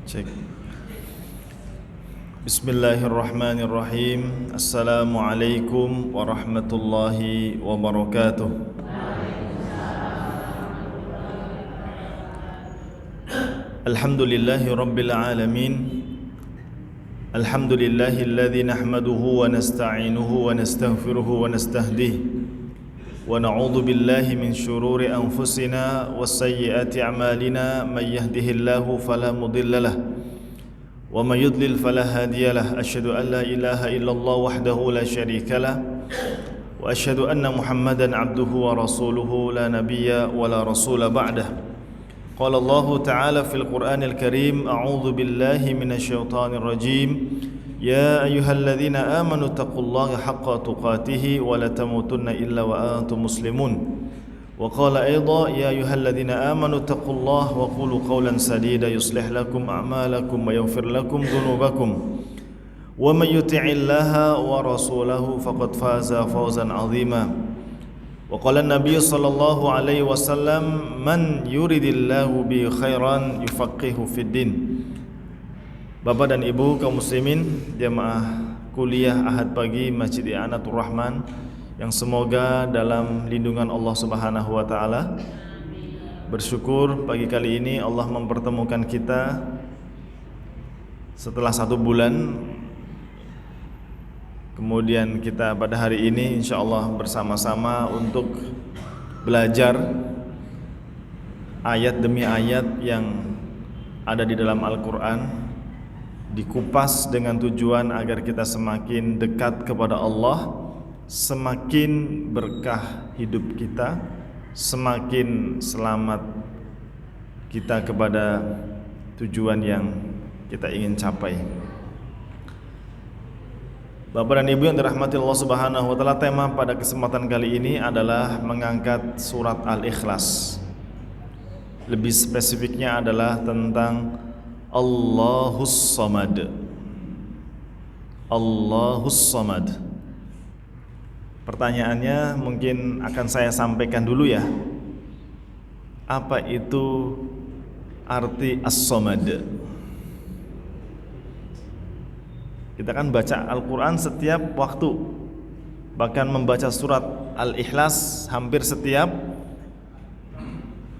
Cek. Bismillahirrahmanirrahim. Assalamualaikum warahmatullahi wabarakatuh. Alhamdulillahi rabbil alamin. Alhamdulillahilladzi nahmaduhu wa nasta'inuhu wa nastaghfiruhu wa nastahdihi. ونعوذ بالله من شرور أنفسنا وسيئات أعمالنا من يهده الله فلا مضل له ومن يضلل فلا هادي له أشهد أن لا إله إلا الله وحده لا شريك له وأشهد أن محمدا عبده ورسوله لا نبي ولا رسول بعده قال الله تعالى في القرآن الكريم أعوذ بالله من الشيطان الرجيم يا أيها الذين آمنوا اتقوا الله حق تقاته ولا تموتن إلا وأنتم مسلمون وقال أيضا يا أيها الذين آمنوا اتقوا الله وقولوا قولا سديدا يصلح لكم أعمالكم ويغفر لكم ذنوبكم ومن يطع الله ورسوله فقد فاز فوزا عظيما وقال النبي صلى الله عليه وسلم من يريد الله به خيرا يفقهه في الدين. Bapak dan Ibu kaum muslimin jamaah kuliah Ahad pagi Masjid I'anatur Rahman yang semoga dalam lindungan Allah Subhanahu wa taala. Bersyukur pagi kali ini Allah mempertemukan kita setelah 1 bulan. Kemudian kita pada hari ini insyaallah bersama-sama untuk belajar ayat demi ayat yang ada di dalam Al-Qur'an, dikupas dengan tujuan agar kita semakin dekat kepada Allah, semakin berkah hidup kita, semakin selamat kita kepada tujuan yang kita ingin capai. Bapak dan Ibu yang dirahmati Allah Subhanahu wa taala, tema pada kesempatan kali ini adalah mengangkat surat Al-Ikhlas. Lebih spesifiknya adalah tentang Allahus Samad. Allahus Samad. Pertanyaannya mungkin akan saya sampaikan dulu ya. Apa itu arti As-Samad? Kita kan baca Al-Quran setiap waktu, bahkan membaca surat Al-Ikhlas hampir setiap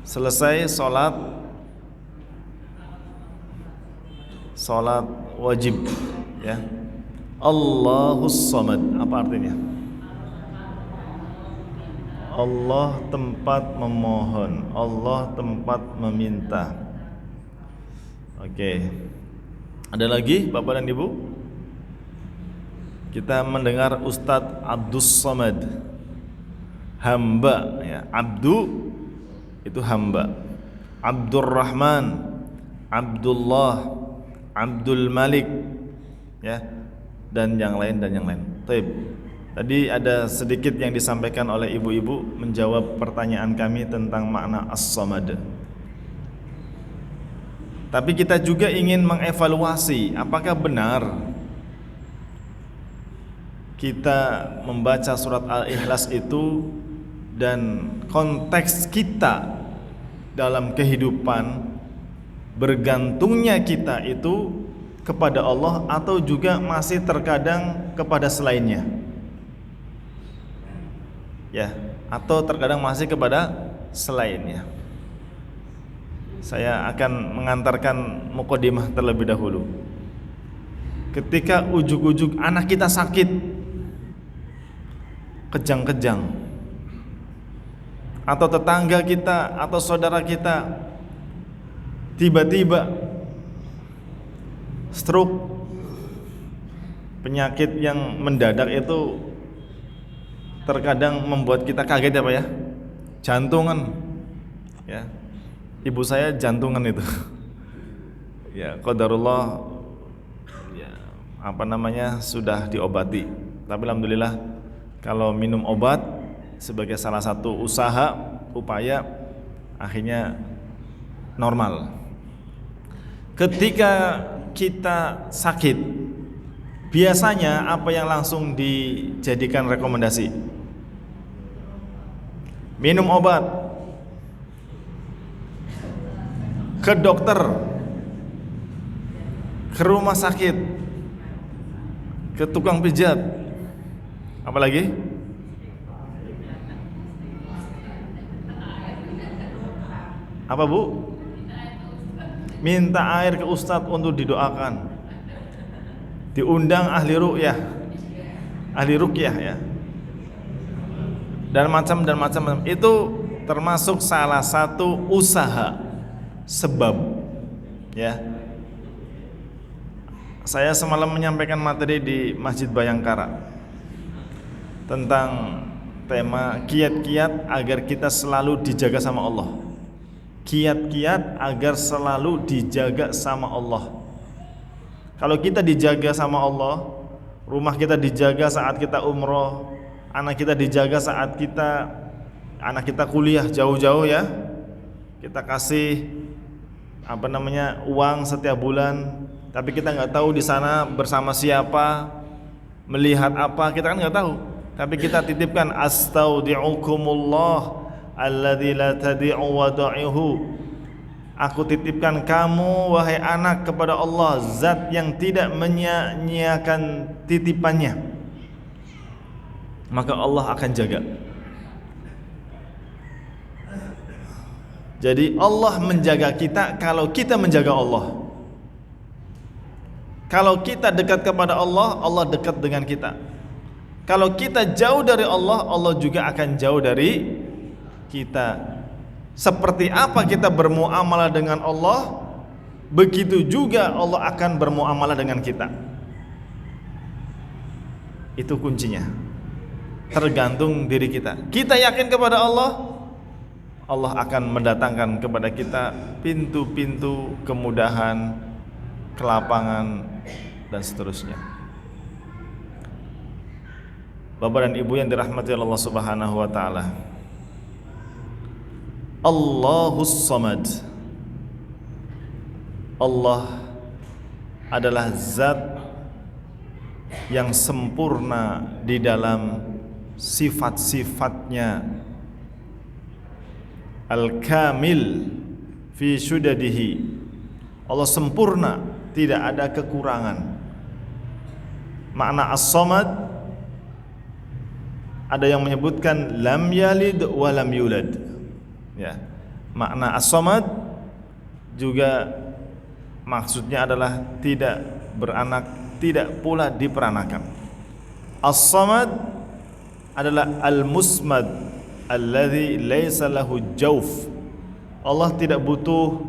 selesai salat wajib ya. Allahus Samad, apa artinya? Allah tempat memohon, Allah tempat meminta. Oke. Ada lagi Bapak dan Ibu? Kita mendengar Ustadz Abdus Samad, hamba ya. Abdu itu hamba. Abdurrahman, Abdullah, Abdul Malik ya, dan yang lain. Taib. Tadi ada sedikit yang disampaikan oleh ibu-ibu menjawab pertanyaan kami tentang makna As-Samad. Tapi kita juga ingin mengevaluasi apakah benar kita membaca surat Al-Ikhlas itu dan konteks kita dalam kehidupan, bergantungnya kita itu kepada Allah atau juga masih terkadang kepada selainnya ya, atau terkadang masih kepada selainnya. Saya akan mengantarkan mukadimah terlebih dahulu. Ketika ujug-ujug anak kita sakit kejang-kejang, atau tetangga kita atau saudara kita tiba-tiba stroke, penyakit yang mendadak itu terkadang membuat kita kaget ya, jantungan ya. Ibu saya jantungan itu ya, qadarullah ya, sudah diobati. Tapi alhamdulillah kalau minum obat sebagai salah satu upaya akhirnya normal. Ketika kita sakit, biasanya apa yang langsung dijadikan rekomendasi? Minum obat, ke dokter, ke rumah sakit, ke tukang pijat, apalagi apa Bu? Minta air ke ustadz untuk didoakan, diundang ahli ruqyah ya, dan macam itu termasuk salah satu usaha sebab ya. Saya semalam menyampaikan materi di Masjid Bayangkara tentang tema kiat-kiat agar kita selalu dijaga sama Allah. Kiat-kiat agar selalu dijaga sama Allah. Kalau kita dijaga sama Allah, rumah kita dijaga saat kita umroh, anak kita dijaga saat anak kita kuliah jauh-jauh ya, kita kasih uang setiap bulan, tapi kita nggak tahu di sana bersama siapa, melihat apa, kita kan nggak tahu. Tapi kita titipkan astaudiukumullah alladzi la tadi'u wada'ihu. Aku titipkan kamu wahai anak kepada Allah, zat yang tidak menyia-nyiakan titipannya. Maka Allah akan jaga. Jadi Allah menjaga kita kalau kita menjaga Allah. Kalau kita dekat kepada Allah, Allah dekat dengan kita. Kalau kita jauh dari Allah, Allah juga akan jauh dari kita. Seperti apa kita bermuamalah dengan Allah, begitu juga Allah akan bermuamalah dengan kita. Itu kuncinya. Tergantung diri kita. Kita yakin kepada Allah, Allah akan mendatangkan kepada kita pintu-pintu kemudahan, kelapangan, dan seterusnya. Bapak dan Ibu yang dirahmati Allah Subhanahu wa taala. Allahus Samad. Allah adalah zat yang sempurna di dalam sifat-sifatnya, al-kamil fi syudadihi. Allah sempurna, tidak ada kekurangan. Makna as-samad, ada yang menyebutkan lam yalid wa lam yulad ya. Makna as-samad juga maksudnya adalah tidak beranak, tidak pula diperanakan. As-samad adalah al-musmad alladzi laisa lahu jawf. Allah tidak butuh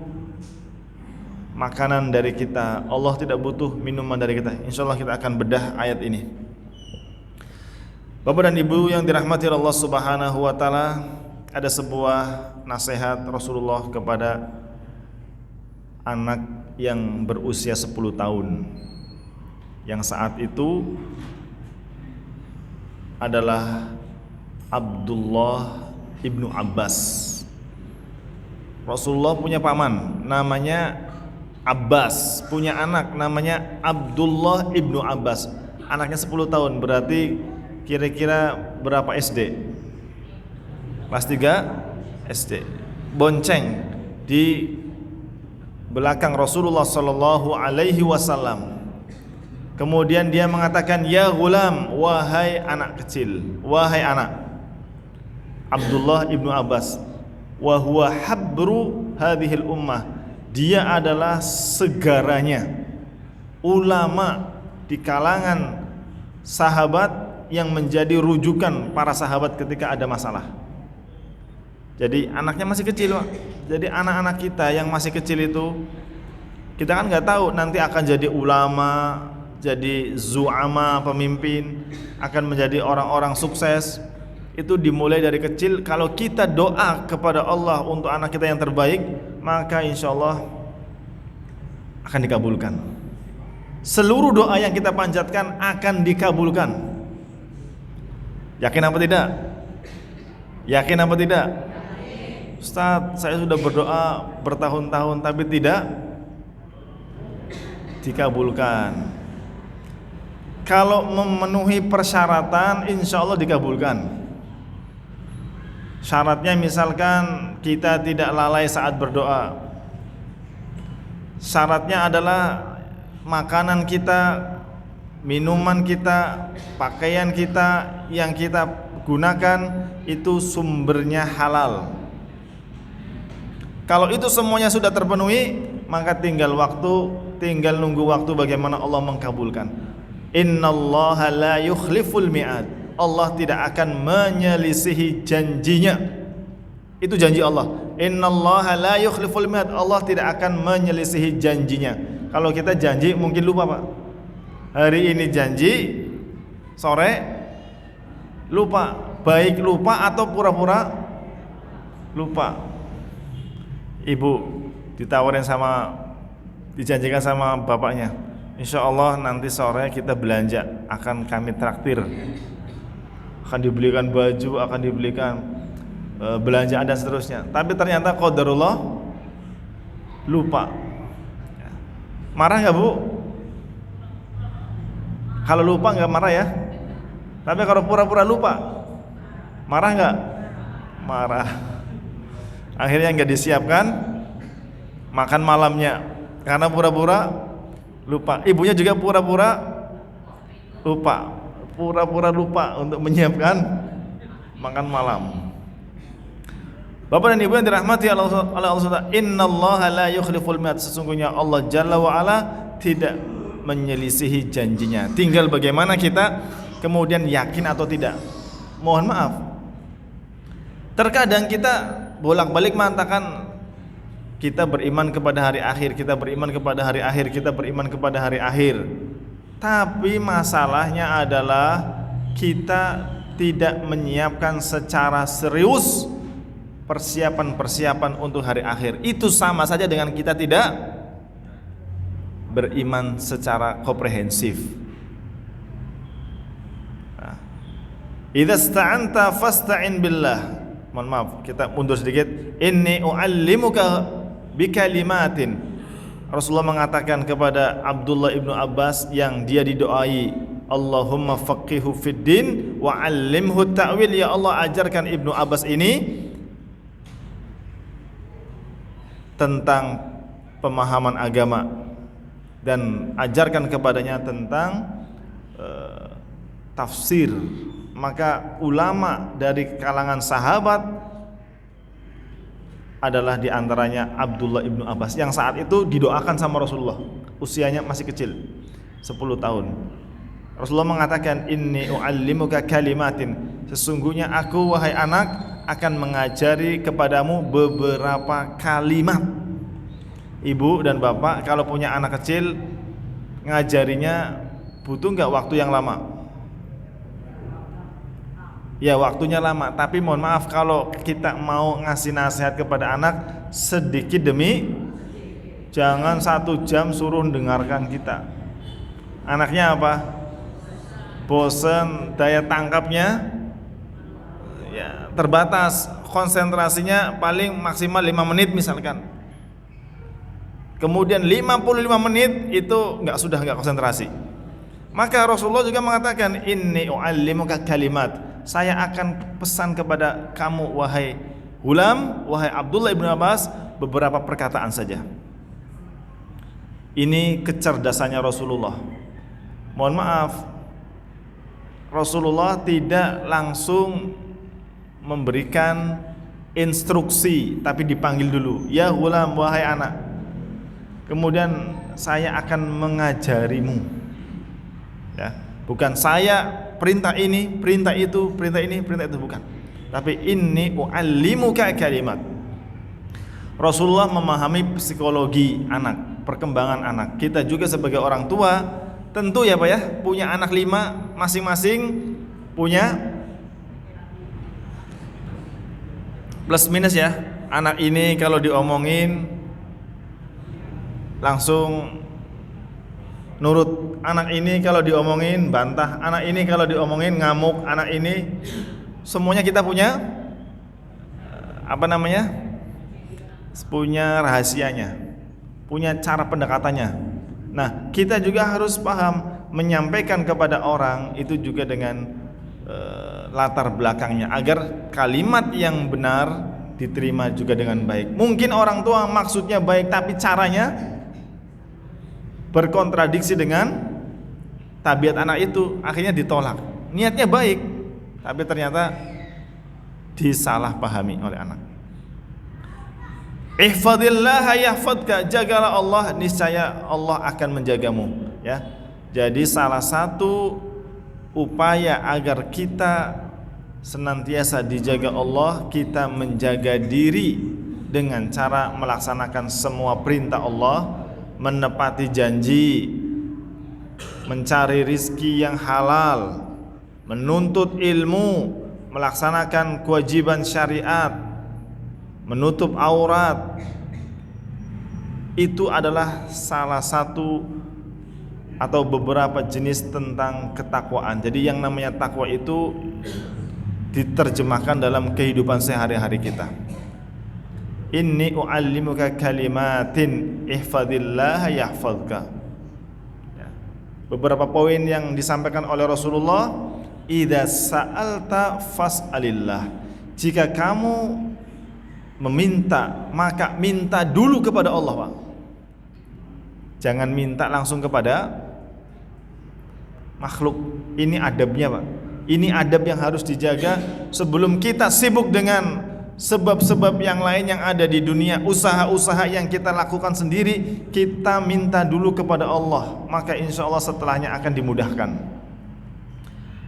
makanan dari kita, Allah tidak butuh minuman dari kita. Insyaallah kita akan bedah ayat ini. Bapak dan Ibu yang dirahmati Allah Subhanahu wa taala, ada sebuah nasihat Rasulullah kepada anak yang berusia 10 tahun yang saat itu adalah Abdullah ibnu Abbas. Rasulullah punya paman namanya Abbas, punya anak namanya Abdullah ibnu Abbas. Anaknya 10 tahun, berarti kira-kira berapa SD? Kelas 3 SD. Bonceng di belakang Rasulullah sallallahu alaihi wasallam. Kemudian dia mengatakan, "Ya gulam, wahai anak kecil, wahai anak." Abdullah ibnu Abbas, wa huwa habru hadhil ummah. Dia adalah segaranya ulama di kalangan sahabat yang menjadi rujukan para sahabat ketika ada masalah. Jadi anaknya masih kecil, Pak. Jadi anak-anak kita yang masih kecil itu, kita kan nggak tahu nanti akan jadi ulama, jadi zu'ama, pemimpin, akan menjadi orang-orang sukses. Itu dimulai dari kecil. Kalau kita doa kepada Allah untuk anak kita yang terbaik, maka insya Allah akan dikabulkan. Seluruh doa yang kita panjatkan akan dikabulkan. Yakin apa tidak? Yakin apa tidak? Ustaz, saya sudah berdoa bertahun-tahun tapi tidak dikabulkan. Kalau memenuhi persyaratan, insya Allah dikabulkan. Syaratnya misalkan kita tidak lalai saat berdoa. Syaratnya adalah makanan kita, minuman kita, pakaian kita yang kita gunakan itu sumbernya halal. Kalau itu semuanya sudah terpenuhi, maka tinggal nunggu waktu bagaimana Allah mengkabulkan. Innallaha la yukhliful mi'ad. Allah tidak akan menyelisihi janjinya. Itu janji Allah. Innallaha la yukhliful mi'ad. Allah tidak akan menyelisihi janjinya. Kalau kita janji mungkin lupa, Pak. Hari ini janji, sore lupa. Baik lupa atau pura-pura lupa. Ibu dijanjikan sama bapaknya, insya Allah nanti sore kita belanja, akan kami traktir, akan dibelikan baju, akan dibelikan belanjaan dan seterusnya. Tapi ternyata qadarullah lupa. Marah nggak, Bu? Kalau lupa nggak marah ya. Tapi kalau pura-pura lupa, marah nggak? Marah. Akhirnya nggak disiapkan makan malamnya karena pura-pura lupa. Ibunya juga pura-pura lupa untuk menyiapkan makan malam. Bapak dan Ibu yang dirahmati Allah Subhanahu, innallaha la yukhliful mi'ad. Sesungguhnya Allah Jalla wa Ala tidak menyelisihi janjinya. Tinggal bagaimana kita kemudian yakin atau tidak. Mohon maaf, terkadang kita bolak-balik mengatakan kita beriman kepada hari akhir, kita beriman kepada hari akhir, kita beriman kepada hari akhir. Tapi masalahnya adalah kita tidak menyiapkan secara serius persiapan-persiapan untuk hari akhir. Itu sama saja dengan kita tidak beriman secara komprehensif. Idza sta'anta fasta'in billah. Mohon maaf, kita mundur sedikit. Inni u'allimuka bikalimatin. Rasulullah mengatakan kepada Abdullah ibnu Abbas yang dia didoai, Allahumma faqihu fid din wa 'allimhu ta'wil. Ya Allah, ajarkan Ibnu Abbas ini tentang pemahaman agama dan ajarkan kepadanya tentang tafsir. Maka ulama dari kalangan sahabat adalah diantaranya Abdullah ibnu Abbas yang saat itu didoakan sama Rasulullah, usianya masih kecil, 10 tahun. Rasulullah mengatakan, inni u'allimuka kalimatin. Sesungguhnya aku, wahai anak, akan mengajari kepadamu beberapa kalimat. Ibu dan bapak kalau punya anak kecil, ngajarinya butuh nggak waktu yang lama? Ya, waktunya lama, tapi mohon maaf kalau kita mau ngasih nasihat kepada anak sedikit demi, jangan 1 jam suruh dengarkan kita. Anaknya apa? Bosen, daya tangkapnya ya terbatas, konsentrasinya paling maksimal 5 menit misalkan. Kemudian 55 menit itu sudah nggak konsentrasi. Maka Rasulullah juga mengatakan, inni u'allimuka kalimat. Saya akan pesan kepada kamu, wahai Hulam, wahai Abdullah ibnu Abbas, beberapa perkataan saja. Ini kecerdasannya Rasulullah. Mohon maaf, Rasulullah tidak langsung memberikan instruksi, tapi dipanggil dulu, ya Hulam, wahai anak, kemudian saya akan mengajarimu. Ya, bukan saya perintah ini, perintah itu, perintah ini, perintah itu, bukan. Tapi inni u'allimuka kalimat. Rasulullah memahami psikologi anak, perkembangan anak. Kita juga sebagai orang tua, tentu ya Pak ya, punya anak 5, masing-masing punya plus minus ya. Anak ini kalau diomongin langsung nurut, anak ini kalau diomongin bantah, anak ini kalau diomongin ngamuk, anak ini semuanya kita punya punya rahasianya, punya cara pendekatannya. Nah, kita juga harus paham menyampaikan kepada orang itu juga dengan latar belakangnya agar kalimat yang benar diterima juga dengan baik. Mungkin orang tua maksudnya baik tapi caranya berkontradiksi dengan tabiat anak itu, akhirnya ditolak. Niatnya baik, tapi ternyata disalahpahami oleh anak. Ihfadillah yahfadka, jagalah Allah, niscaya Allah akan menjagamu, ya. Jadi salah satu upaya agar kita senantiasa dijaga Allah, kita menjaga diri dengan cara melaksanakan semua perintah Allah, menepati janji, mencari rizki yang halal, menuntut ilmu, melaksanakan kewajiban syariat, menutup aurat. Itu adalah salah satu atau beberapa jenis tentang ketakwaan. Jadi yang namanya takwa itu diterjemahkan dalam kehidupan sehari-hari kita. Inni u'allimuka kalimatin ihfadillah yahfadka. Beberapa poin yang disampaikan oleh Rasulullah, idza sa'alta fas'alillah. Jika kamu meminta, maka minta dulu kepada Allah, Pak. Jangan minta langsung kepada makhluk. Ini adabnya, Pak. Ini adab yang harus dijaga sebelum kita sibuk dengan sebab-sebab yang lain yang ada di dunia, usaha-usaha yang kita lakukan sendiri. Kita minta dulu kepada Allah, maka insya Allah setelahnya akan dimudahkan.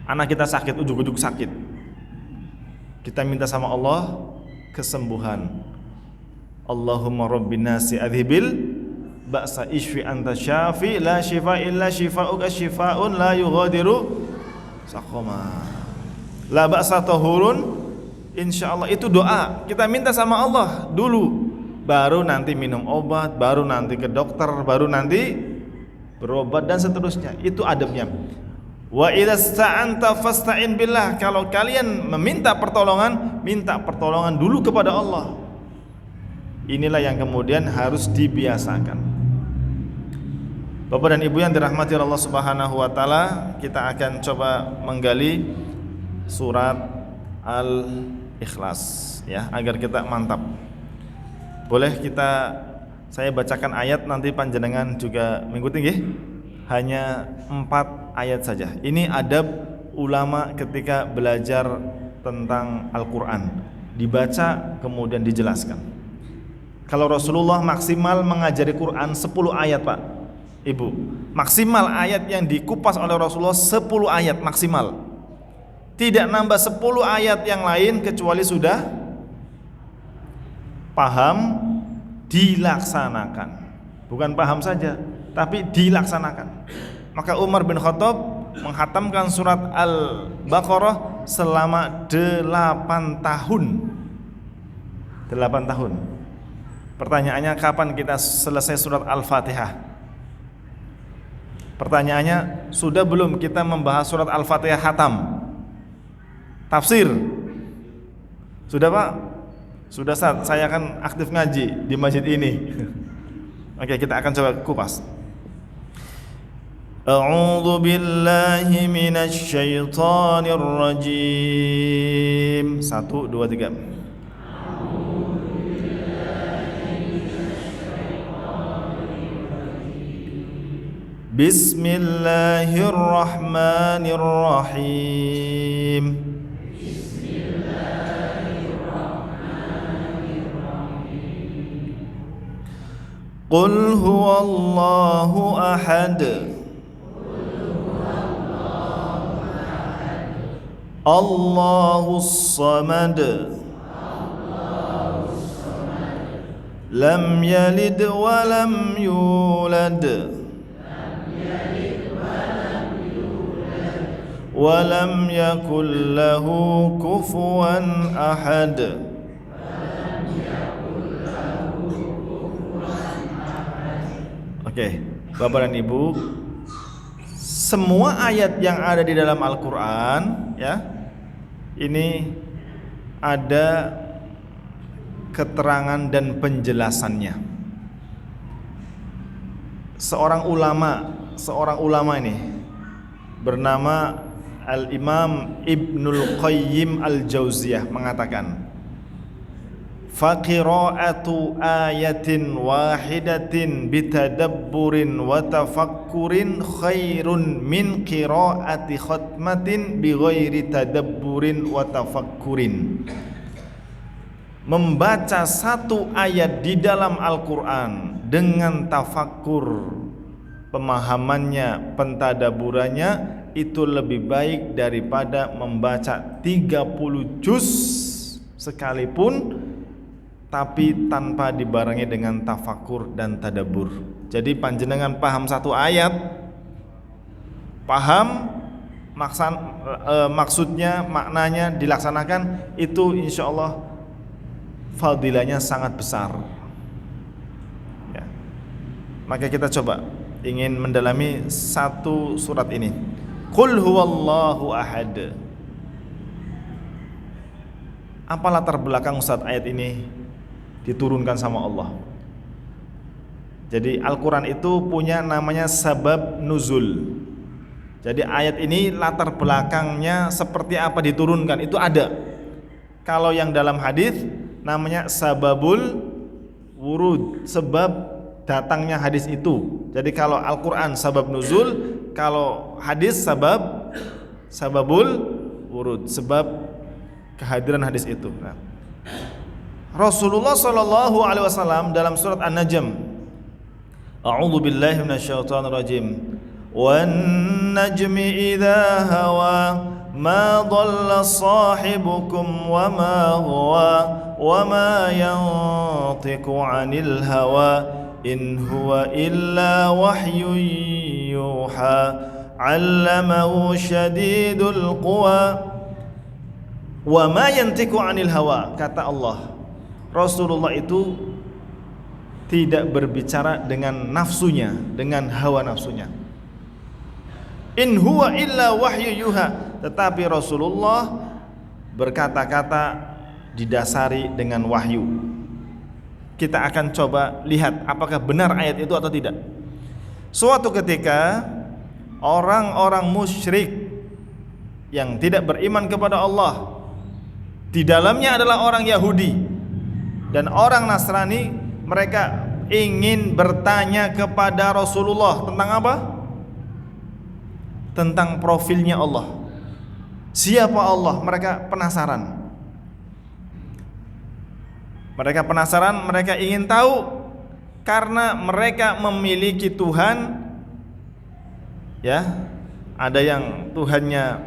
Anak kita sakit, ujuk-ujuk sakit, kita minta sama Allah kesembuhan. Allahumma rabbin nasi adhibil ba'sa ishfi anta syafi la shifa illa shifa'uka shifa'un la yughadiru saqama la ba'sa tahurun. Insyaallah itu doa. Kita minta sama Allah dulu, baru nanti minum obat, baru nanti ke dokter, baru nanti berobat dan seterusnya. Itu adabnya. Wa idza sta'anta fasta'in billah. Kalau kalian meminta pertolongan, minta pertolongan dulu kepada Allah. Inilah yang kemudian harus dibiasakan. Bapak dan Ibu yang dirahmati Allah Subhanahu wa taala, kita akan coba menggali surat Al-Ikhlas, ya, agar kita mantap. Boleh saya bacakan ayat, nanti panjenengan juga mengikuti nggih? Hanya 4 ayat saja. Ini adab ulama ketika belajar tentang Al-Quran. Dibaca kemudian dijelaskan. Kalau Rasulullah maksimal mengajari Quran 10 ayat, Pak, Ibu. Maksimal ayat yang dikupas oleh Rasulullah 10 ayat maksimal. Tidak nambah 10 ayat yang lain kecuali sudah paham, dilaksanakan. Bukan paham saja, tapi dilaksanakan. Maka Umar bin Khattab menghatamkan surat Al-Baqarah selama 8 tahun. 8 tahun. Pertanyaannya, kapan kita selesai surat Al-Fatihah? Pertanyaannya, sudah belum kita membahas surat Al-Fatihah khatam? Tafsir? Sudah, Pak? Sudah, Ustaz. Saya kan aktif ngaji di masjid ini. Oke, kita akan coba kupas. A'udzu billahi minasy syaithanir rajim. 1 2 3. Bismillahirrahmanirrahim. Qul huwallahu ahad. Allahus samad. Lam yalid wa lam yulad. Wa lam yakul lahu kufuwan ahad. Oke, Bapak dan Ibu, semua ayat yang ada di dalam Al-Quran, ya, ini ada keterangan dan penjelasannya. Seorang ulama ini bernama Al-Imam Ibnul Qayyim Al-Jauziyah mengatakan, Faqira'atu ayatin wahidatin bitadabburin wa tafakkurin khairun min qira'ati khatmatin bighairi tadabburin wa tafakkurin. Membaca satu ayat di dalam Al-Quran dengan tafakkur, pemahamannya, pentadaburannya, itu lebih baik daripada membaca 30 juz sekalipun tapi tanpa dibarengi dengan tafakur dan tadabbur. Jadi panjenengan paham satu ayat, paham maksudnya, maknanya, dilaksanakan, itu insya Allah fadilahnya sangat besar ya. Maka kita coba ingin mendalami satu surat ini. Qul huwallahu ahad. Apa latar belakang Ustaz ayat ini diturunkan sama Allah? Jadi Al-Quran itu punya namanya sabab nuzul. Jadi ayat ini latar belakangnya seperti apa diturunkan itu ada. Kalau yang dalam hadis namanya sababul wurud, sebab datangnya hadis itu. Jadi kalau Al-Quran sabab nuzul, kalau hadis sababul wurud, sebab kehadiran hadis itu. Nah, Rasulullah sallallahu alaihi wasallam dalam surat An-Najm, A'udzu billahi minasyaitonir rajim. Wan najmi idza hawa ma dhalla sahibukum wa ma huwa wa ma yantiqu 'anil hawa in huwa illa wahyun yuha 'allamahu syadidul quwa wa ma yantiqu 'anil hawa. Kata Allah, Rasulullah itu tidak berbicara dengan nafsunya, dengan hawa nafsunya. In huwa illa wahyu yuha. Tetapi Rasulullah berkata-kata didasari dengan wahyu. Kita akan coba lihat apakah benar ayat itu atau tidak. Suatu ketika orang-orang musyrik yang tidak beriman kepada Allah, di dalamnya adalah orang Yahudi dan orang Nasrani, mereka ingin bertanya kepada Rasulullah tentang apa? Tentang profilnya Allah. Siapa Allah? Mereka penasaran. Mereka ingin tahu karena mereka memiliki Tuhan. Ya, ada yang Tuhannya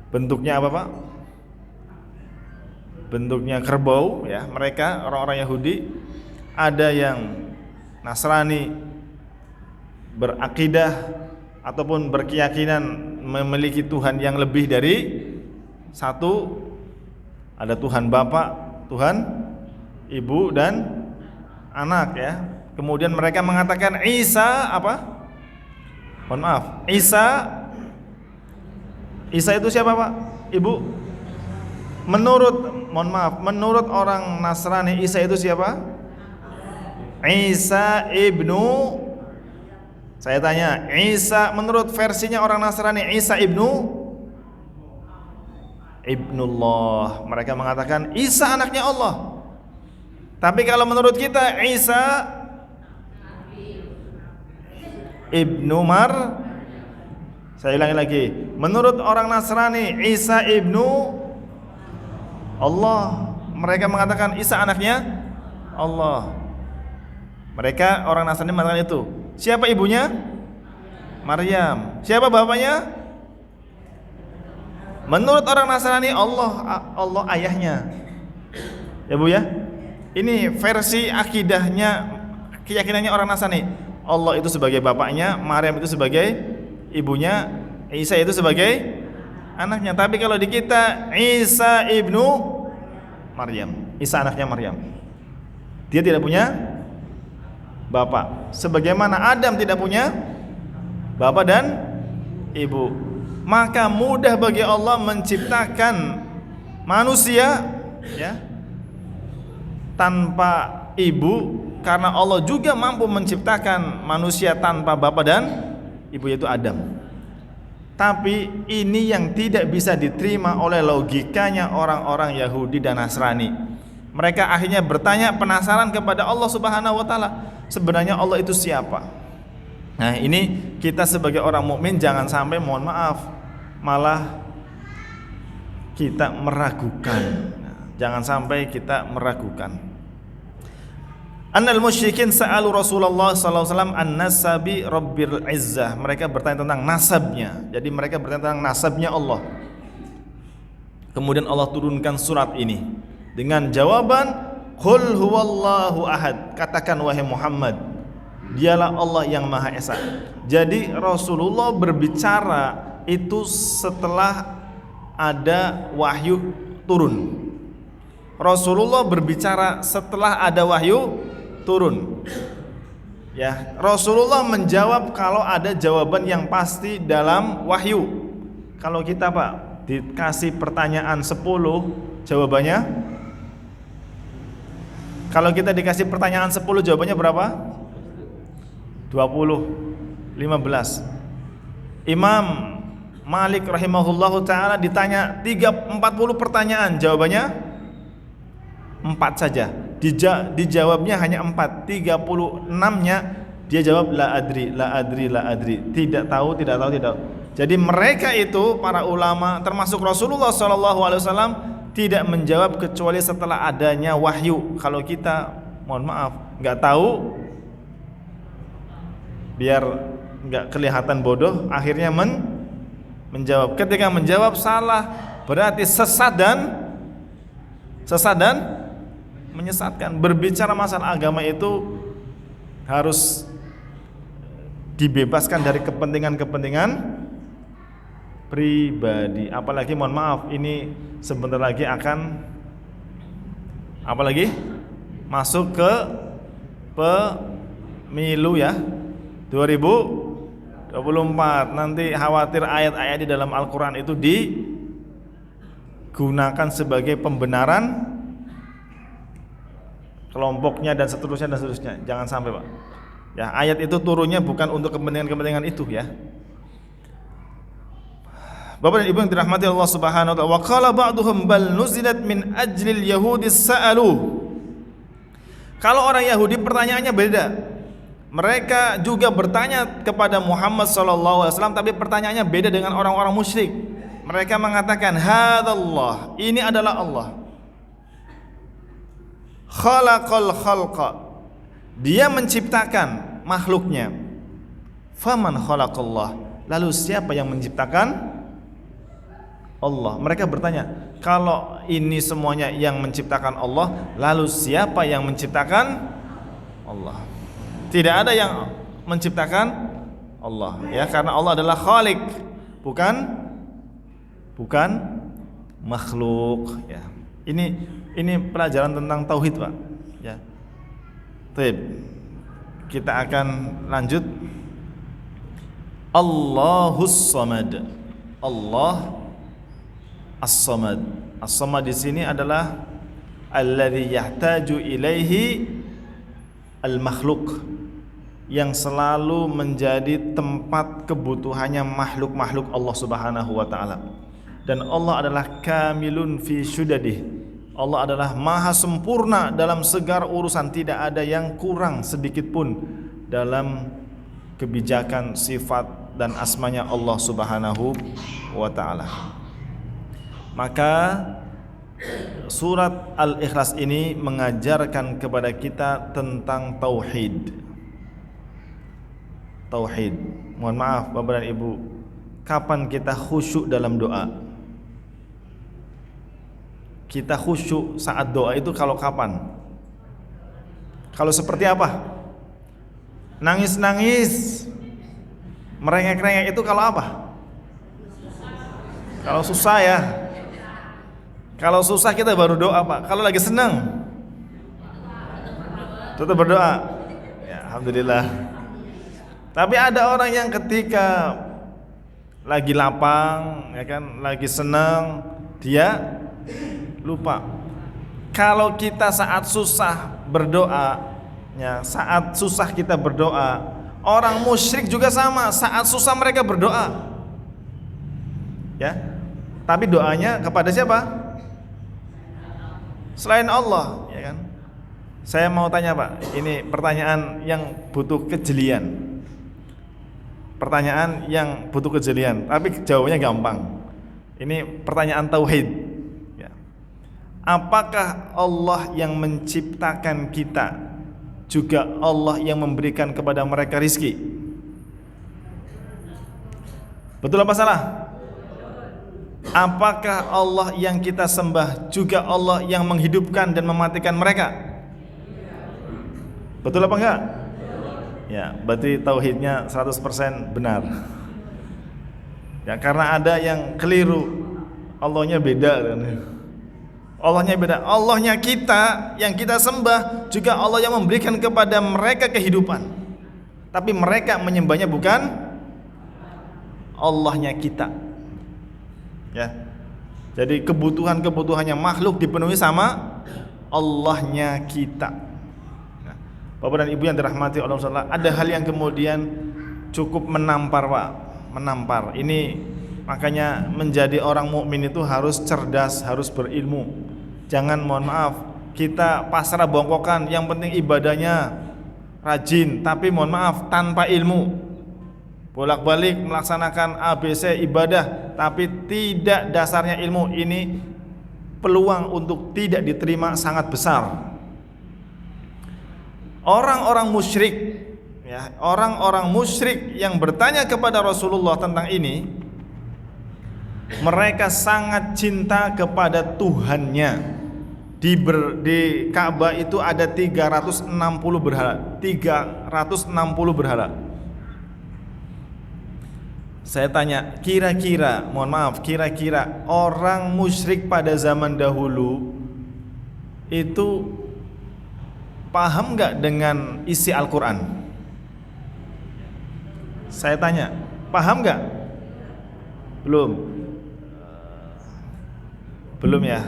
bentuknya apa, Pak? Bentuknya kerbau, ya. Mereka orang-orang Yahudi. Ada yang Nasrani berakidah ataupun berkeyakinan memiliki Tuhan yang lebih dari satu. Ada Tuhan Bapa, Tuhan Ibu dan anak, ya. Kemudian mereka mengatakan Isa apa? Mohon maaf, Isa itu siapa, Pak? Ibu? Menurut orang Nasrani, Isa itu siapa? Isa ibnu, saya tanya, Isa menurut versinya orang Nasrani, Isa ibnullah. Mereka mengatakan Isa anaknya Allah. Tapi kalau menurut kita Isa ibnu saya ulangi lagi, menurut orang Nasrani Isa ibnu Allah. Mereka mengatakan Isa anaknya Allah. Mereka orang Nasrani mengatakan itu. Siapa ibunya? Maryam. Siapa bapaknya? Menurut orang Nasrani Allah ayahnya. Ya Bu ya. Ini versi akidahnya, keyakinannya orang Nasrani. Allah itu sebagai bapaknya, Maryam itu sebagai ibunya, Isa itu sebagai anaknya. Tapi kalau di kita Isa ibnu Maryam, Isa anaknya Maryam. Dia tidak punya bapak. Sebagaimana Adam tidak punya bapak dan ibu. Maka mudah bagi Allah menciptakan manusia, ya, tanpa ibu, karena Allah juga mampu menciptakan manusia tanpa bapak dan ibu, yaitu Adam. Tapi ini yang tidak bisa diterima oleh logikanya orang-orang Yahudi dan Nasrani. Mereka akhirnya bertanya, penasaran kepada Allah Subhanahu wa taala, sebenarnya Allah itu siapa? Nah, ini kita sebagai orang mukmin jangan sampai, mohon maaf, malah kita meragukan. Jangan sampai kita meragukan. Annal musyrikin sa'alu Rasulullah sallallahu alaihi wasallam an-nasabi rabbil izzah. Mereka bertanya tentang nasabnya. Jadi mereka bertanya tentang nasabnya Allah. Kemudian Allah turunkan surat ini dengan jawaban qul huwallahu ahad. Katakan wahai Muhammad, dialah Allah yang Maha Esa. Jadi Rasulullah berbicara itu setelah ada wahyu turun. Rasulullah berbicara setelah ada wahyu turun. Ya, Rasulullah menjawab kalau ada jawaban yang pasti dalam wahyu. Kalau kita, Pak, dikasih pertanyaan 10, jawabannya, kalau kita dikasih pertanyaan 10, jawabannya berapa? 20, 15. Imam Malik rahimahullahu ta'ala ditanya 40 pertanyaan, jawabannya 4 saja. Dijawabnya hanya 4. 36-nya dia jawab la adri, la adri, la adri. Tidak tahu, tidak tahu, tidak tahu. Jadi mereka itu para ulama termasuk Rasulullah SAW tidak menjawab kecuali setelah adanya wahyu. Kalau kita, mohon maaf, nggak tahu, biar nggak kelihatan bodoh, akhirnya menjawab. Ketika menjawab salah, berarti sesat dan menyesatkan. Berbicara masalah agama itu harus dibebaskan dari kepentingan-kepentingan pribadi. Apalagi, mohon maaf, ini sebentar lagi akan masuk ke pemilu ya, 2024. Nanti khawatir ayat-ayat di dalam Al-Quran itu digunakan sebagai pembenaran kelompoknya dan seterusnya. Jangan sampai, Pak. Ya, ayat itu turunnya bukan untuk kepentingan-kepentingan itu ya. Bapak dan Ibu yang dirahmati Allah Subhanahu wa taala, wa qala ba'duhum bal nuzilat min ajlil yahudi sa'alu. Kalau orang Yahudi pertanyaannya beda. Mereka juga bertanya kepada Muhammad sallallahu alaihi wasallam, tapi pertanyaannya beda dengan orang-orang musyrik. Mereka mengatakan hadallah, ini adalah Allah. Khalaqal khalqa, dia menciptakan makhluknya. Faman khalaqallah, lalu siapa yang menciptakan? Allah. Mereka bertanya, kalau ini semuanya yang menciptakan Allah, lalu siapa yang menciptakan? Allah. Tidak ada yang menciptakan Allah, ya, karena Allah adalah Khaliq, bukan makhluk, ya. Ini pelajaran tentang tauhid, Pak. Ya. Baik. Kita akan lanjut. Allahus Samad. Allah As-Samad. As-Samad di sini adalah alladzi yahtaju ilaihi al-makhluk, yang selalu menjadi tempat kebutuhannya makhluk-makhluk Allah Subhanahu wa taala. Dan Allah adalah kamilun fi syudadih. Allah adalah maha sempurna dalam segala urusan, tidak ada yang kurang sedikit pun dalam kebijakan, sifat dan asmanya Allah Subhanahu wa taala. Maka surat Al-Ikhlas ini mengajarkan kepada kita tentang tauhid. Tauhid. Mohon maaf Bapak dan Ibu, kapan kita khusyuk dalam doa? Kita khusyuk saat doa itu kalau kapan? Kalau seperti apa? Nangis-nangis, merengek-rengek itu kalau apa? Kalau susah ya. Kalau susah kita baru doa, Pak. Kalau lagi senang tetap berdoa. Ya, alhamdulillah. Tapi ada orang yang ketika lagi lapang, ya kan, lagi senang, dia lupa. Kalau kita saat susah berdoa, ya, saat susah kita berdoa. Orang musyrik juga sama, saat susah mereka berdoa. Ya. Tapi doanya kepada siapa? Selain Allah, ya kan? Saya mau tanya Pak, ini pertanyaan yang butuh kejelian. Pertanyaan yang butuh kejelian, tapi jawabannya gampang. Ini pertanyaan tauhid. Ya. Apakah Allah yang menciptakan kita juga Allah yang memberikan kepada mereka rizki? Betul apa salah? Apakah Allah yang kita sembah juga Allah yang menghidupkan dan mematikan mereka? Betul apa enggak? Ya, berarti tauhidnya 100% benar. Ya, karena ada yang keliru. Allahnya beda kan. Allahnya beda. Allahnya kita yang kita sembah juga Allah yang memberikan kepada mereka kehidupan. Tapi mereka menyembahnya bukan Allahnya kita. Ya. Jadi kebutuhan-kebutuhannya makhluk dipenuhi sama Allahnya kita. Bapak dan Ibu yang dirahmati Allah SWT, ada hal yang kemudian cukup menampar Pak, menampar. Ini makanya menjadi orang mukmin itu harus cerdas, harus berilmu. Jangan, mohon maaf, kita pasrah bongkokan, yang penting ibadahnya rajin, tapi mohon maaf tanpa ilmu. Bolak-balik melaksanakan ABC ibadah, tapi tidak dasarnya ilmu. Ini peluang untuk tidak diterima sangat besar. Orang-orang musyrik, ya, orang-orang musyrik yang bertanya kepada Rasulullah tentang ini, mereka sangat cinta kepada Tuhannya. Di Ka'bah itu ada 360 berhala. 360 berhala. Saya tanya, kira-kira, mohon maaf, kira-kira orang musyrik pada zaman dahulu itu paham nggak dengan isi Al-Quran? Saya tanya, paham nggak? Belum ya.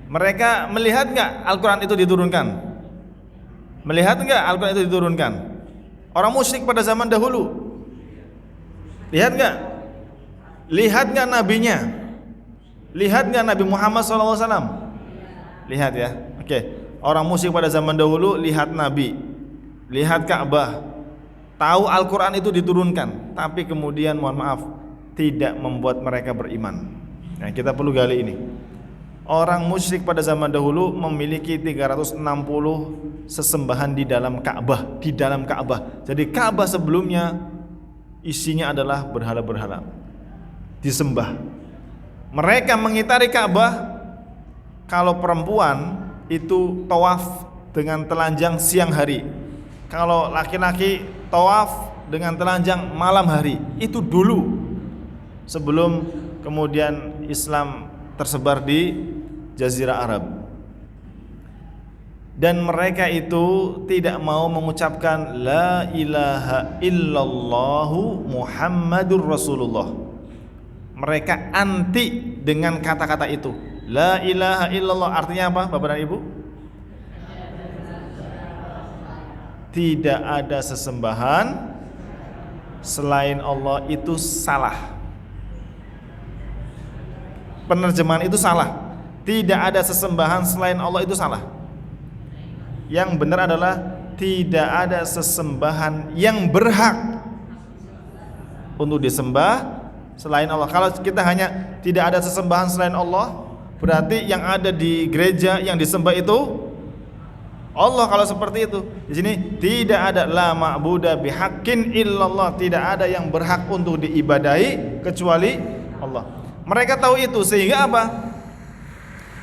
Mereka melihat nggak Al-Quran itu diturunkan? Melihat nggak Al-Quran itu diturunkan? Orang musyrik pada zaman dahulu, lihat nggak? Lihat nggak nabinya? Lihat nggak Nabi Muhammad SAW? Lihat ya. Oke. Orang musyrik pada zaman dahulu lihat Nabi, lihat Ka'bah, tahu Al-Quran itu diturunkan, tapi kemudian mohon maaf tidak membuat mereka beriman. Nah, kita perlu gali ini. Orang musyrik pada zaman dahulu memiliki 360 sesembahan di dalam Ka'bah, di dalam Ka'bah. Jadi Ka'bah sebelumnya isinya adalah berhala-berhala disembah. Mereka mengitari Ka'bah. Kalau perempuan itu tawaf dengan telanjang siang hari. Kalau laki-laki tawaf dengan telanjang malam hari. Itu dulu, sebelum kemudian Islam tersebar di Jazirah Arab. Dan mereka itu tidak mau mengucapkan la ilaha illallahu Muhammadur Rasulullah. Mereka anti dengan kata-kata itu. La ilaha illallah artinya apa Bapak dan Ibu? Tidak ada sesembahan selain Allah, itu salah. Penerjemahan itu salah. Tidak ada sesembahan selain Allah itu salah. Yang benar adalah tidak ada sesembahan yang berhak untuk disembah selain Allah. Kalau kita hanya tidak ada sesembahan selain Allah, berarti yang ada di gereja yang disembah itu Allah. Kalau seperti itu, di sini tidak ada la ma'buda bihaqqin illallah, tidak ada yang berhak untuk diibadahi kecuali Allah. Mereka tahu itu, sehingga apa?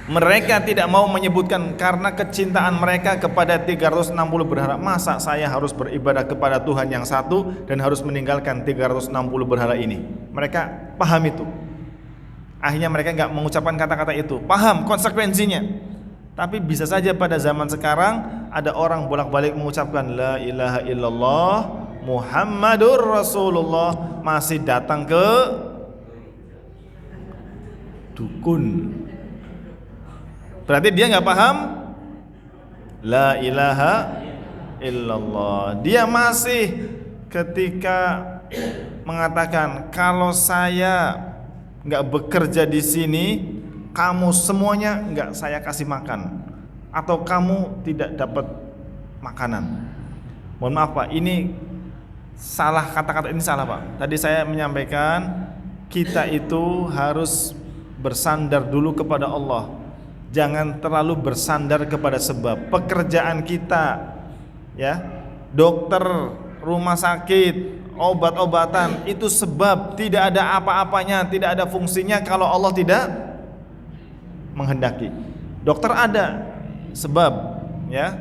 Mereka tidak mau menyebutkan karena kecintaan mereka kepada 360 berhala. Masa saya harus beribadah kepada Tuhan yang satu dan harus meninggalkan 360 berhala ini? Mereka paham itu. Akhirnya mereka nggak mengucapkan kata-kata itu, paham konsekuensinya. Tapi bisa saja pada zaman sekarang ada orang bolak-balik mengucapkan la ilaha illallah Muhammadur Rasulullah, masih datang ke dukun. Berarti dia nggak paham la ilaha illallah. Dia masih ketika mengatakan kalau saya nggak bekerja di sini, kamu semuanya nggak saya kasih makan, atau kamu tidak dapat makanan. Mohon maaf Pak, ini salah, kata-kata ini salah Pak. Tadi saya menyampaikan kita itu harus bersandar dulu kepada Allah. Jangan terlalu bersandar kepada sebab. Pekerjaan kita, ya, dokter, rumah sakit, obat-obatan, itu sebab, tidak ada apa-apanya, tidak ada fungsinya kalau Allah tidak menghendaki. Dokter ada sebab, ya.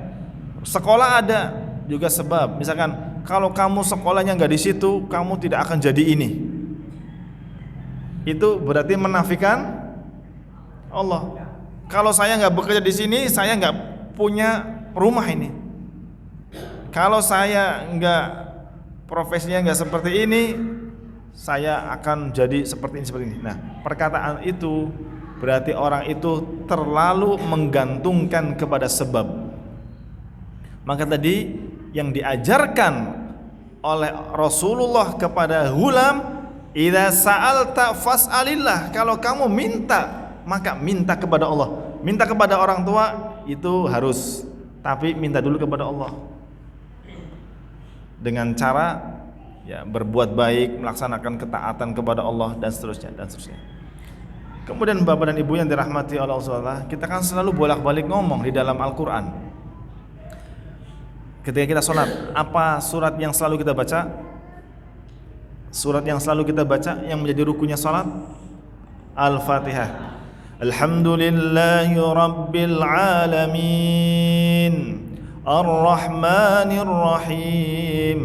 Sekolah ada juga sebab. Misalkan kalau kamu sekolahnya nggak di situ, kamu tidak akan jadi ini. Itu berarti menafikan Allah. Kalau saya nggak bekerja di sini, saya nggak punya rumah ini. Kalau saya nggak, profesinya nggak seperti ini, saya akan jadi seperti ini. Nah, perkataan itu berarti orang itu terlalu menggantungkan kepada sebab. Maka tadi yang diajarkan oleh Rasulullah kepada Hulam, idza sa'alta fas'alillah, kalau kamu minta, maka minta kepada Allah. Minta kepada orang tua itu harus, tapi minta dulu kepada Allah. Dengan cara, ya, berbuat baik, melaksanakan ketaatan kepada Allah, dan seterusnya dan seterusnya. Kemudian Bapak dan Ibu yang dirahmati oleh Allah, kita kan selalu bolak-balik ngomong di dalam Al-Qur'an. Ketika kita sholat, apa surat yang selalu kita baca? Surat yang selalu kita baca yang menjadi rukunnya sholat? Al-Fatihah. Alhamdulillahi Rabbil Alamin, Ar-Rahmanir Rahim,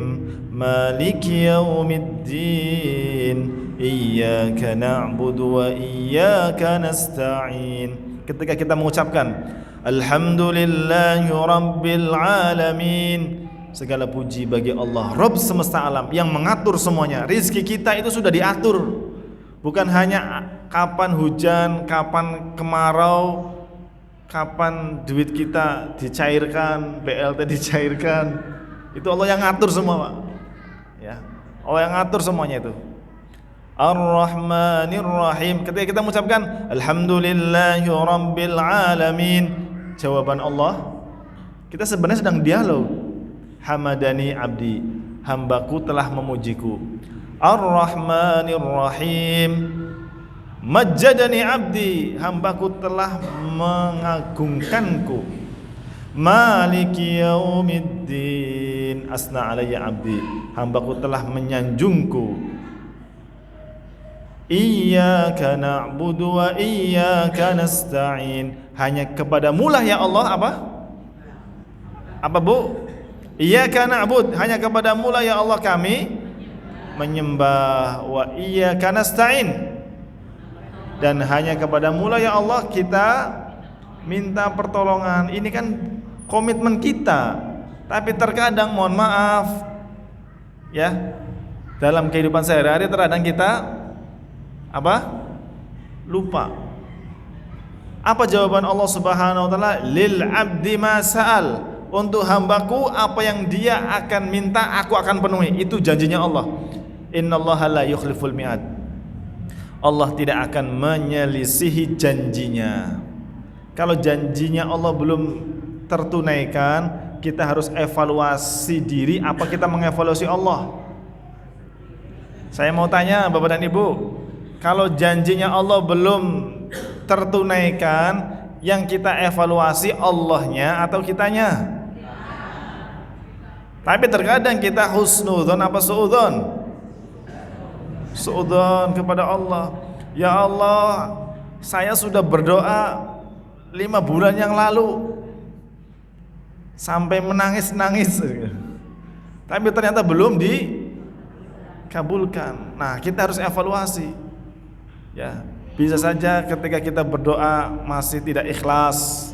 Maliki Yawmiddin, Iyyaka na'budu wa iyyaka nasta'in. Ketika kita mengucapkan Alhamdulillahi Rabbil Alamin, segala puji bagi Allah, Rabb semesta alam, yang mengatur semuanya. Rizki kita itu sudah diatur. Bukan hanya kapan hujan, kapan kemarau, kapan duit kita dicairkan, BLT dicairkan. Itu Allah yang ngatur semua, Pak. Ya, Allah yang ngatur semuanya itu. Ar-Rahmanir Rahim. Ketika kita mengucapkan Alhamdulillahi Rabbil Alamin, jawaban Allah, kita sebenarnya sedang dialog. Hamadani abdi, hambaku telah memujiku. Ar-Rahmanir Rahim, majjadani abdi, hambaku telah mengagungkanku. Maliki Yaumiddin, asna alayya abdi, hambaku telah menyanjungku. Iyyaka na'budu wa iyyaka nasta'in, hanya kepadamu lah ya Allah, apa Bu? Iyyaka na'bud, hanya kepadamu lah ya Allah kami menyembah, wa iyyaka nasta'in, dan hanya kepadamu lah ya Allah kita minta pertolongan. Ini kan komitmen kita. Tapi terkadang, mohon maaf ya, dalam kehidupan sehari-hari terkadang kita lupa. Apa jawaban Allah Subhanahu wa taala? Lil abdi ma sa'al, untuk hambaku apa yang dia akan minta aku akan penuhi. Itu janjinya Allah. Innallaha la yukhliful mi'ad. Allah tidak akan menyelisihi janjinya. Kalau janjinya Allah belum tertunaikan, kita harus evaluasi diri, apa kita mengevaluasi Allah. Saya mau tanya Bapak dan Ibu, kalau janjinya Allah belum tertunaikan, yang kita evaluasi Allahnya atau kitanya? Tapi terkadang kita husnudzon apa suudzon? Suudzon kepada Allah. Ya Allah, saya sudah berdoa 5 bulan yang lalu sampai menangis-nangis, tapi ternyata belum dikabulkan. Nah, kita harus evaluasi. Ya, bisa saja ketika kita berdoa masih tidak ikhlas,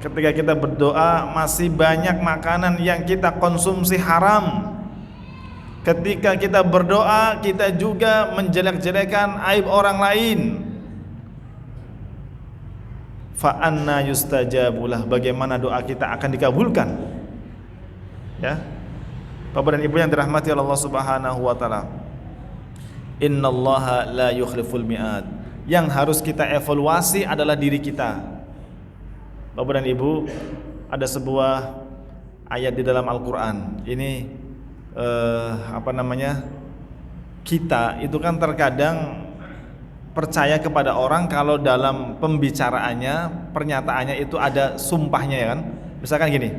ketika kita berdoa masih banyak makanan yang kita konsumsi haram, ketika kita berdoa kita juga menjelek-jelekan aib orang lain. Fa anna yustajabulah, bagaimana doa kita akan dikabulkan? Ya, Bapak dan Ibu yang dirahmati Allah Subhanahu wa taala, Innallaha la yukhliful mi'ad. Yang harus kita evaluasi adalah diri kita. Bapak dan Ibu, ada sebuah ayat di dalam Al-Qur'an. Ini kita itu kan terkadang percaya kepada orang kalau dalam pembicaraannya, pernyataannya itu ada sumpahnya ya kan. Misalkan gini,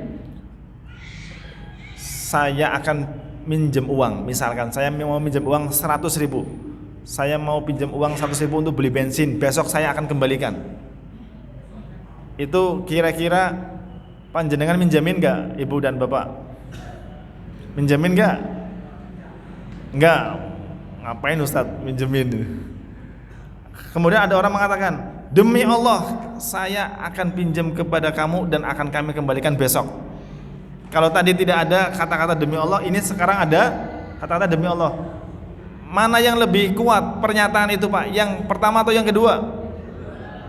saya akan minjem uang, misalkan saya mau minjem uang 100.000, saya mau pinjam uang 100.000 untuk beli bensin, besok saya akan kembalikan. Itu kira-kira panjenengan minjamin gak ibu dan bapak? Minjamin gak? Enggak. Ngapain Ustadz minjemin? Kemudian ada orang mengatakan, demi Allah saya akan pinjam kepada kamu dan akan kami kembalikan besok. Kalau tadi tidak ada kata-kata demi Allah, ini sekarang ada kata-kata demi Allah. Mana yang lebih kuat pernyataan itu Pak? Yang pertama atau yang kedua?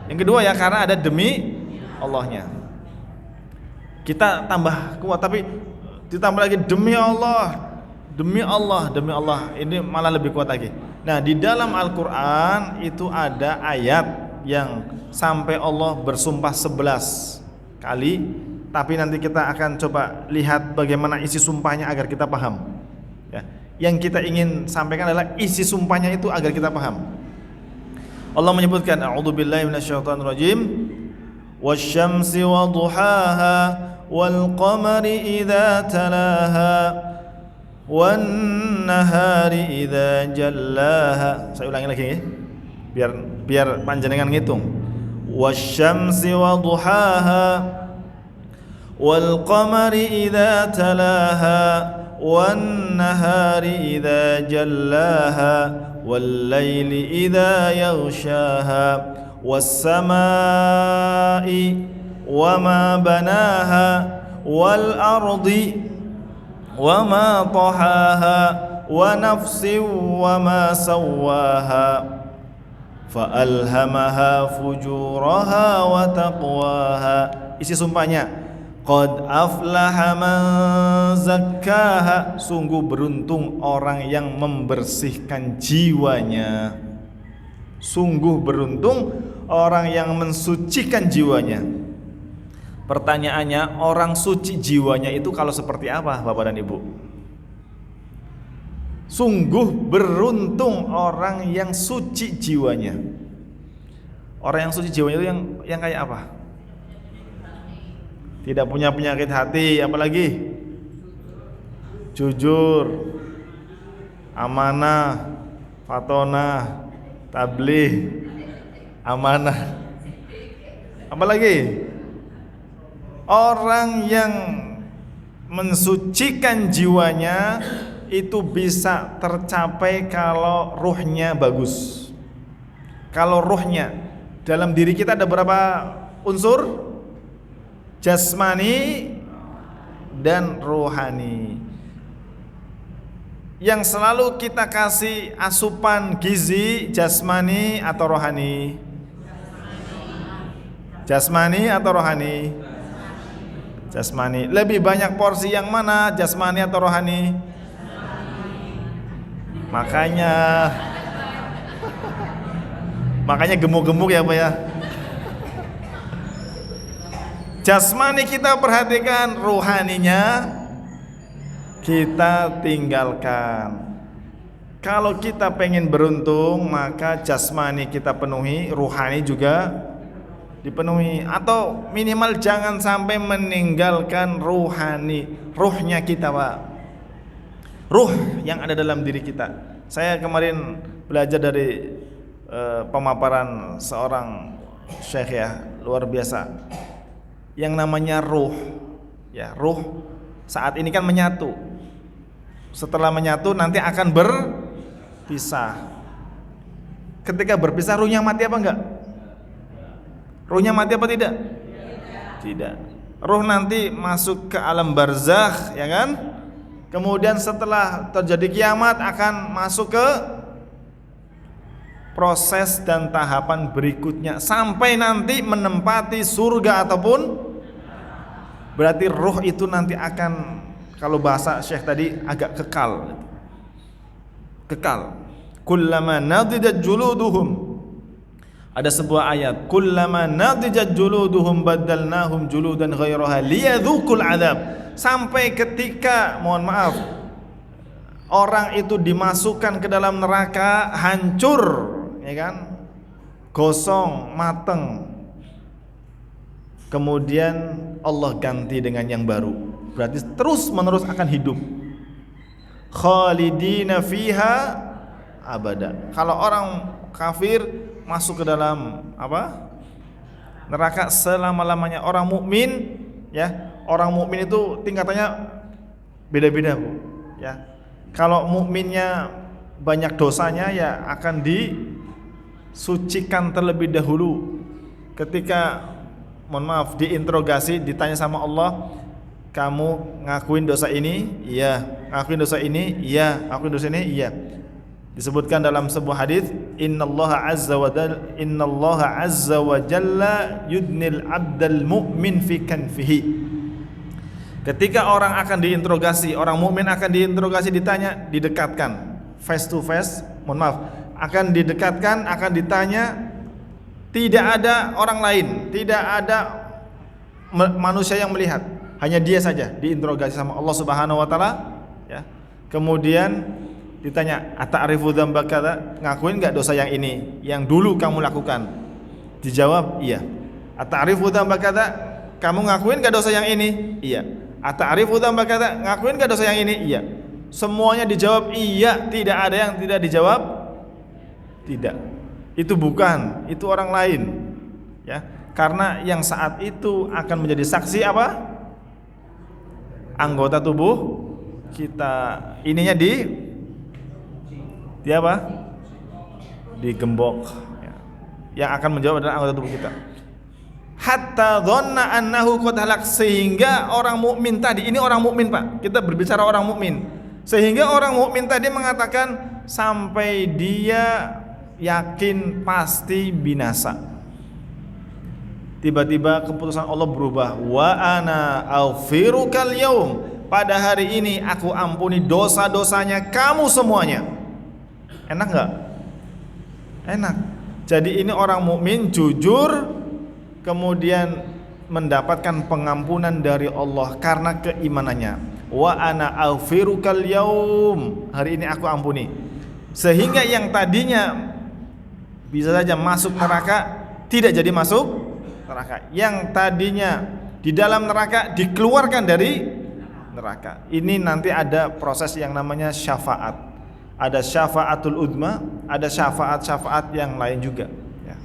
Yang kedua ya, karena ada demi Allahnya. Kita tambah kuat, tapi ditambah lagi demi Allah, demi Allah, demi Allah. Ini malah lebih kuat lagi. Nah, di dalam Al-Quran itu ada ayat yang sampai Allah bersumpah 11 kali. Tapi nanti kita akan coba lihat bagaimana isi sumpahnya agar kita paham ya. Yang kita ingin sampaikan adalah isi sumpahnya itu agar kita paham. Allah menyebutkan, a'udzubillahi minasyaitonirrajim, wasyamsi waduhaha wal qamari idza talaha wan nahari idza jallaha. Saya ulangi lagi ya, biar panjenengan ngitung. Wasyamsi waduhaha wal qamari idza talaha wan nahari idza jallaha wal laili idza yaghshaha was samaa'i wama banaha wal ardi wama tahaha wa nafsin wama sawwaha fa alhamaha fujuraha wa taqwaha. Isi sumpahnya, qad aflaha man zakkaha, sungguh beruntung orang yang membersihkan jiwanya. Sungguh beruntung orang yang mensucikan jiwanya. Pertanyaannya, orang suci jiwanya itu kalau seperti apa Bapak dan Ibu? Sungguh beruntung orang yang suci jiwanya. Orang yang suci jiwanya itu yang kayak apa? Tidak punya penyakit hati, apalagi jujur, amanah, fatonah, tabligh, amanah. Apalagi orang yang mensucikan jiwanya itu bisa tercapai kalau ruhnya bagus. Kalau ruhnya, dalam diri kita ada berapa unsur? Jasmani dan rohani. Yang selalu kita kasih asupan gizi, jasmani atau rohani? Jasmani atau rohani? Jasmani. Lebih banyak porsi yang mana, jasmani atau rohani? Makanya gemuk-gemuk ya Pak ya. Jasmani kita perhatikan, rohaninya kita tinggalkan. Kalau kita pengen beruntung, maka jasmani kita penuhi, rohani juga dipenuhi. Atau minimal jangan sampai meninggalkan rohani, ruhnya kita Pak. Ruh yang ada dalam diri kita. Saya kemarin belajar dari pemaparan seorang syekh ya, luar biasa. Yang namanya ruh, ya ruh saat ini kan menyatu. Setelah menyatu nanti akan berpisah. Ketika berpisah ruhnya mati apa enggak? Ruhnya mati apa tidak? Tidak. Ruh nanti masuk ke alam barzakh, ya kan? Kemudian setelah terjadi kiamat akan masuk ke proses dan tahapan berikutnya sampai nanti menempati surga ataupun. Berarti ruh itu nanti akan, kalau bahasa Syekh tadi, agak kekal. Kekal. Kullama nadijat juluduhum. Ada sebuah ayat, kullama nadijat juluduhum badalnahum juludan ghairaha liyadzuqul adzab. Sampai ketika, mohon maaf, orang itu dimasukkan ke dalam neraka hancur, ya kan? Gosong, mateng. Kemudian Allah ganti dengan yang baru. Berarti terus menerus akan hidup. Khalidina fiha abada. Kalau orang kafir masuk ke dalam apa? Neraka selama-lamanya. Orang mukmin, ya, orang mukmin itu tingkatannya beda-beda, Bu, ya. Kalau mukminnya banyak dosanya, ya akan disucikan terlebih dahulu. Ketika, mohon maaf, diinterogasi, ditanya sama Allah, kamu ngakuin dosa ini? Iya. Ngakuin dosa ini? Iya. Ngakuin dosa ini? Iya. Disebutkan dalam sebuah hadis, innallaha azza wa jalla yudnil abdal mu'min fi kanfihi. Ketika orang akan diinterogasi, orang mukmin akan diinterogasi, ditanya, didekatkan face to face, mohon maaf, akan didekatkan, akan ditanya, tidak ada orang lain, tidak ada manusia yang melihat, hanya dia saja diinterogasi sama Allah Subhanahu wa taala, ya. Kemudian ditanya, ata'rifu dzamba kadza, ngakuin enggak dosa yang ini yang dulu kamu lakukan? Dijawab, iya. Ata'rifu dzamba kadza, kamu ngakuin enggak dosa yang ini? Iya. Ata'rifu dzamba kadza, ngakuin enggak dosa yang ini? Iya. Semuanya dijawab iya, tidak ada yang tidak dijawab tidak. Itu bukan, itu orang lain, ya. Karena yang saat itu akan menjadi saksi apa? Anggota tubuh kita, ininya di apa? Digembok, ya. Yang akan menjawab adalah anggota tubuh kita. Hatta dhanna annahu qad halak, sehingga orang mukmin tadi, ini orang mukmin, Pak. Kita berbicara orang mukmin. Sehingga orang mukmin tadi mengatakan sampai dia yakin pasti binasa. Tiba-tiba keputusan Allah berubah. Wa ana aghfirukal yaum, pada hari ini aku ampuni dosa-dosanya kamu semuanya. Enak enggak? Enak. Jadi ini orang mukmin jujur, kemudian mendapatkan pengampunan dari Allah karena keimanannya. Wa ana aghfirukal yaum, hari ini aku ampuni. Sehingga yang tadinya bisa saja masuk neraka tidak jadi masuk neraka. Yang tadinya di dalam neraka dikeluarkan dari neraka. Ini nanti ada proses yang namanya syafaat. Ada syafaatul udma, ada syafaat-syafaat yang lain juga, ya.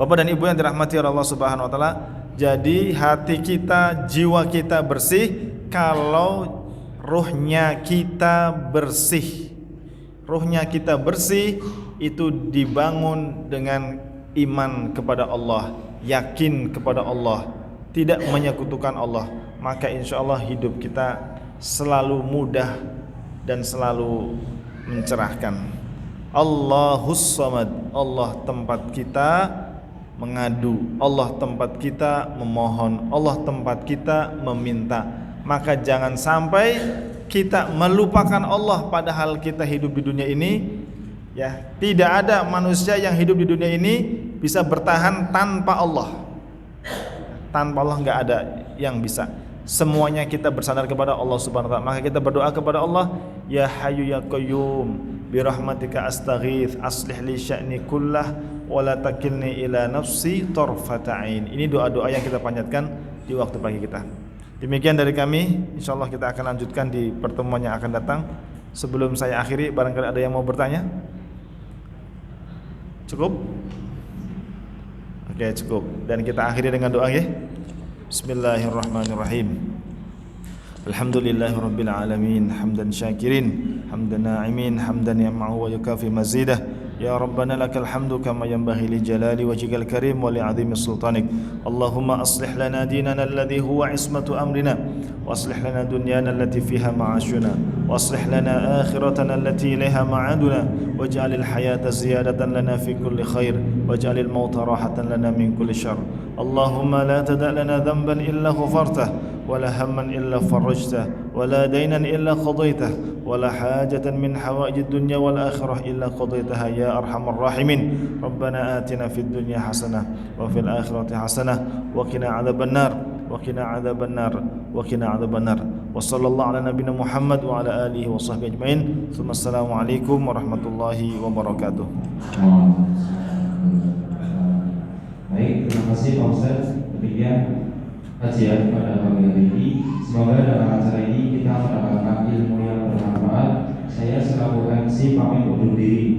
Bapak dan Ibu yang dirahmati Allah Subhanahu wa taala, jadi hati kita, jiwa kita bersih kalau ruhnya kita bersih. Ruhnya kita bersih itu dibangun dengan iman kepada Allah, yakin kepada Allah, tidak menyekutukan Allah, maka insya Allah hidup kita selalu mudah dan selalu mencerahkan. Allahus Samad, Allah tempat kita mengadu, Allah tempat kita memohon, Allah tempat kita meminta. Maka jangan sampai kita melupakan Allah padahal kita hidup di dunia ini, ya. Tidak ada manusia yang hidup di dunia ini bisa bertahan tanpa Allah. Tanpa Allah enggak ada yang bisa. Semuanya kita bersandar kepada Allah Subhanahu wa taala. Maka kita berdoa kepada Allah, ya Hayyu ya Qayyum bi rahmatika astaghits aslih li sya'ni kullah wa la takilni ila nafsi tarfata ain. Ini doa-doa yang kita panjatkan di waktu pagi kita. Demikian dari kami, insyaallah kita akan lanjutkan di pertemuan yang akan datang. Sebelum saya akhiri, barangkali ada yang mau bertanya? Cukup? Oke, cukup. Dan kita akhiri dengan doa, ya. Bismillahirrahmanirrahim. Alhamdulillahirabbil alamin, hamdan syakirin, hamdan na'imin, hamdan yam'u wa yukafi mazidah. Ya Rabbana lakal hamdu kama yanbaghi li jalali wajhikal karim wa li 'azimi sultanik. Allahumma aslih lana dinana alladhi huwa ismatu amrina, wa aslih lana dunyana allati fiha ma'ashuna, wa aslih lana akhiratana allati ilaiha ma'aduna, waj'alil hayata ziyadatan lana fi kulli khair, waj'alil mauta rahatan lana min kulli syarr. Allahumma la tada' lana dhanban illa ghafartah wa la hamman illa farajtah ولا دينا إلا قضيته ولا حاجة من حوائج الدنيا والآخرة إلا قضيتها يا أرحم الراحمين ربنا آتنا في الدنيا حسنة وفي الآخرة حسنة وقنا عذاب النار وقنا عذاب النار وقنا عذاب النار وصلى الله على نبينا محمد وعلى آله وصحبه أجمعين ثم السلام عليكم ورحمة الله وبركاته. Baik, terima kasih Pak Ustaz. Demikian kajian pada pagi hari ini. Semoga dalam acara ini kita mendapatkan ilmu yang bermanfaat. Saya selaku MC pamit undur diri.